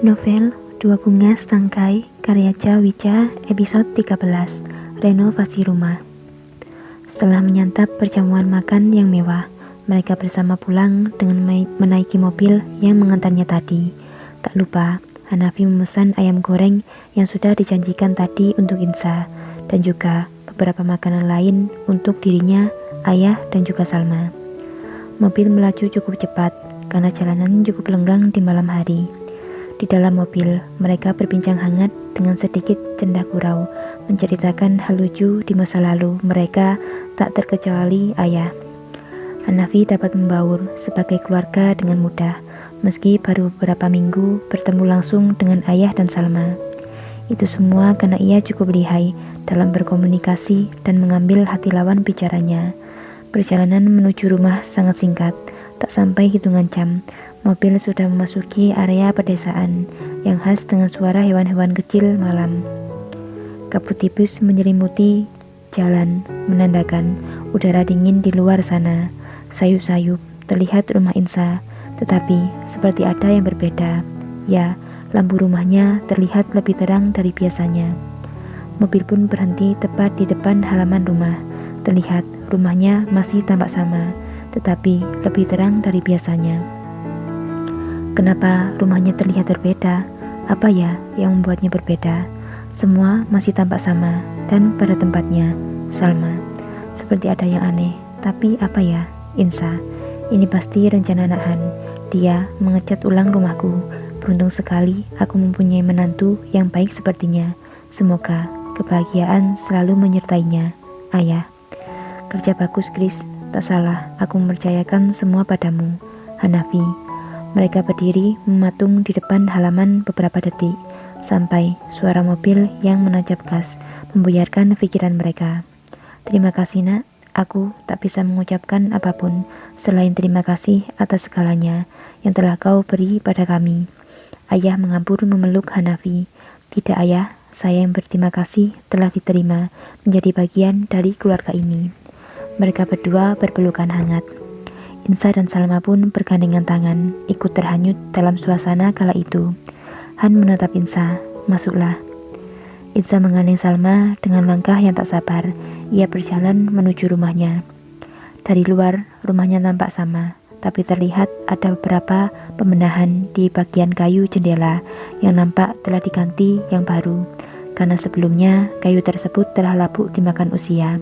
Novel Dua Bunga Setangkai karya Cha Wicha, episode 13, Renovasi Rumah. Setelah menyantap perjamuan makan yang mewah, mereka bersama pulang dengan menaiki mobil yang mengantarnya tadi. Tak lupa, Hanafi memesan ayam goreng yang sudah dijanjikan tadi untuk Insa, dan juga beberapa makanan lain untuk dirinya, ayah, dan juga Salma. Mobil melaju cukup cepat karena jalanan cukup lenggang di malam hari. Di dalam mobil, mereka berbincang hangat dengan sedikit canda gurau, menceritakan hal lucu di masa lalu mereka, tak terkecuali ayah. Hanafi dapat membaur sebagai keluarga dengan mudah, meski baru beberapa minggu bertemu langsung dengan ayah dan Salma. Itu semua karena ia cukup lihai dalam berkomunikasi dan mengambil hati lawan bicaranya. Perjalanan menuju rumah sangat singkat, tak sampai hitungan jam. Mobil sudah memasuki area pedesaan yang khas dengan suara hewan-hewan kecil malam. Kabut tipis menyelimuti jalan, menandakan udara dingin di luar sana. Sayup-sayup terlihat rumah Insa, tetapi seperti ada yang berbeda. Ya, lampu rumahnya terlihat lebih terang dari biasanya. Mobil pun berhenti tepat di depan halaman rumah. Terlihat rumahnya masih tampak sama, tetapi lebih terang dari biasanya. Kenapa rumahnya terlihat berbeda? Apa ya yang membuatnya berbeda? Semua masih tampak sama dan pada tempatnya. Salma, seperti ada yang aneh. Tapi apa ya? Insa, ini pasti rencana Nahan. Dia mengecat ulang rumahku. Beruntung sekali aku mempunyai menantu yang baik sepertinya. Semoga kebahagiaan selalu menyertainya. Ayah, kerja bagus Chris. Tak salah, aku mempercayakan semua padamu. Hanafi. Mereka berdiri mematung di depan halaman beberapa detik, sampai suara mobil yang menancap gas membuyarkan pikiran mereka. Terima kasih nak, aku tak bisa mengucapkan apapun selain terima kasih atas segalanya yang telah kau beri pada kami. Ayah mengabur memeluk Hanafi. Tidak ayah, saya yang berterima kasih telah diterima menjadi bagian dari keluarga ini. Mereka berdua berpelukan hangat. Insa dan Salma pun bergandengan tangan, ikut terhanyut dalam suasana kala itu. Han menatap Insa, masuklah. Insa menggandeng Salma dengan langkah yang tak sabar. Ia berjalan menuju rumahnya. Dari luar, rumahnya nampak sama, tapi terlihat ada beberapa pembenahan di bagian kayu jendela yang nampak telah diganti yang baru, karena sebelumnya kayu tersebut telah lapuk dimakan usia.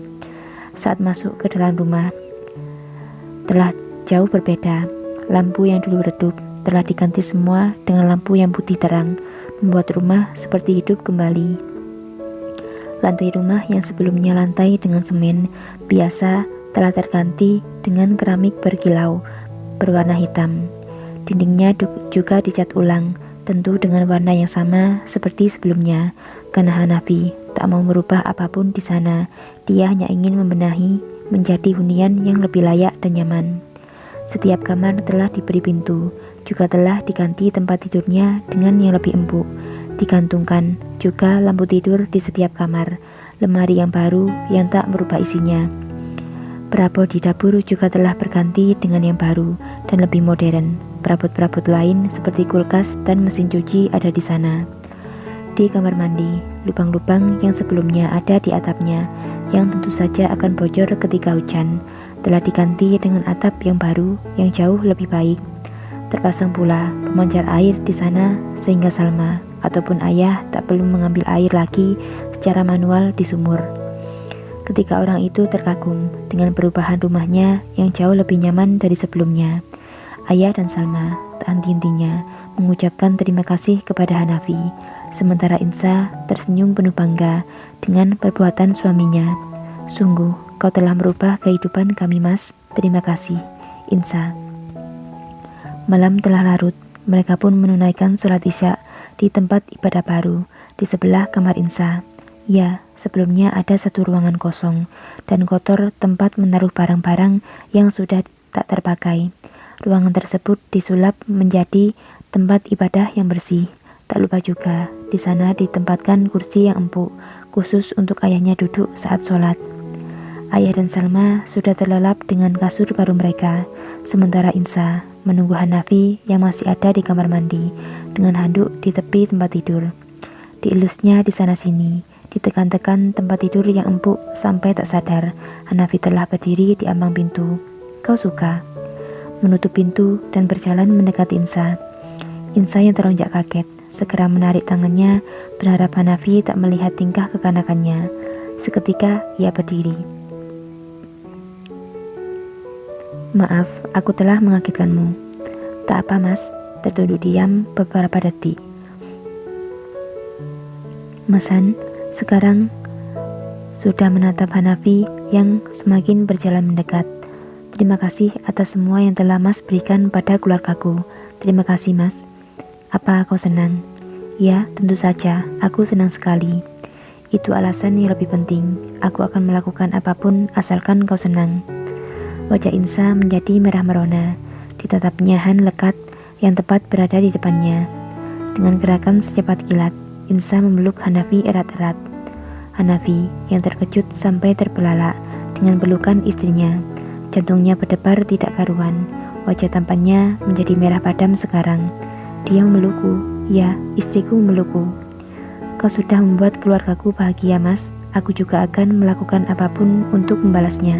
Saat masuk ke dalam rumah, telah jauh berbeda. Lampu yang dulu redup telah diganti semua dengan lampu yang putih terang, membuat rumah seperti hidup kembali. Lantai rumah yang sebelumnya lantai dengan semen biasa telah terganti dengan keramik berkilau berwarna hitam. Dindingnya juga dicat ulang, tentu dengan warna yang sama seperti sebelumnya, karena Hanafi tak mau merubah apapun di sana. Dia hanya ingin membenahi menjadi hunian yang lebih layak dan nyaman. Setiap kamar telah diberi pintu, juga telah diganti tempat tidurnya dengan yang lebih empuk. Digantungkan juga lampu tidur di setiap kamar, lemari yang baru yang tak merubah isinya. Perabot di dapur juga telah berganti dengan yang baru dan lebih modern. Perabot-perabot lain seperti kulkas dan mesin cuci ada di sana. Di kamar mandi, lubang-lubang yang sebelumnya ada di atapnya, yang tentu saja akan bocor ketika hujan, telah diganti dengan atap yang baru yang jauh lebih baik. Terpasang pula pemancar air di sana sehingga Salma ataupun ayah tak perlu mengambil air lagi secara manual di sumur. Ketika orang itu terkagum dengan perubahan rumahnya yang jauh lebih nyaman dari sebelumnya, ayah dan Salma tak henti-hentinya mengucapkan terima kasih kepada Hanafi, sementara Insa tersenyum penuh bangga dengan perbuatan suaminya. Sungguh, kau telah merubah kehidupan kami mas. Terima kasih, Insa. Malam telah larut. Mereka pun menunaikan sholat isya di tempat ibadah baru di sebelah kamar Insa. Ya, sebelumnya ada satu ruangan kosong dan kotor tempat menaruh barang-barang yang sudah tak terpakai. Ruangan tersebut disulap menjadi tempat ibadah yang bersih. Tak lupa juga, di sana ditempatkan kursi yang empuk, khusus untuk ayahnya duduk saat sholat. Ayah dan Salma sudah terlelap dengan kasur baru mereka, sementara Insa menunggu Hanafi yang masih ada di kamar mandi dengan handuk di tepi tempat tidur. Dielusnya di sana-sini, ditekan-tekan tempat tidur yang empuk sampai tak sadar Hanafi telah berdiri di ambang pintu. Kau suka? Menutup pintu dan berjalan mendekati Insa. Insa yang teronjak kaget, segera menarik tangannya berharap Hanafi tak melihat tingkah kekanakannya. Seketika ia berdiri. Maaf, aku telah mengagetkanmu. Tak apa mas, tertunduk diam beberapa detik. Mas Han sekarang sudah menatap Hanafi yang semakin berjalan mendekat. Terima kasih atas semua yang telah mas berikan pada keluargaku. Terima kasih mas. Apa kau senang? Ya, tentu saja, aku senang sekali. Itu alasan yang lebih penting. Aku akan melakukan apapun asalkan kau senang. Wajah Insa menjadi merah merona. Ditatapnya Han lekat yang tepat berada di depannya. Dengan gerakan secepat kilat, Insa memeluk Hanafi erat-erat. Hanafi yang terkejut sampai terbelalak dengan pelukan istrinya. Jantungnya berdebar tidak karuan. Wajah tampannya menjadi merah padam sekarang. Dia memelukku. Ya, istriku memelukku. Kau sudah membuat keluargaku bahagia, mas. Aku juga akan melakukan apapun untuk membalasnya.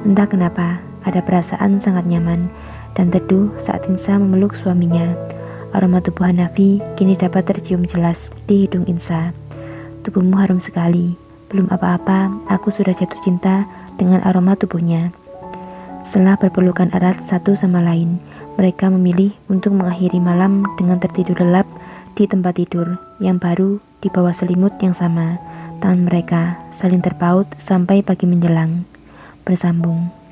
Entah kenapa, ada perasaan sangat nyaman dan teduh saat Insa memeluk suaminya. Aroma tubuh Hanafi kini dapat tercium jelas di hidung Insa. Tubuhmu harum sekali. Belum apa-apa, aku sudah jatuh cinta dengan aroma tubuhnya. Setelah berpelukan erat satu sama lain, mereka memilih untuk mengakhiri malam dengan tertidur lelap di tempat tidur yang baru di bawah selimut yang sama. Tangan mereka saling terpaut sampai pagi menjelang. Bersambung.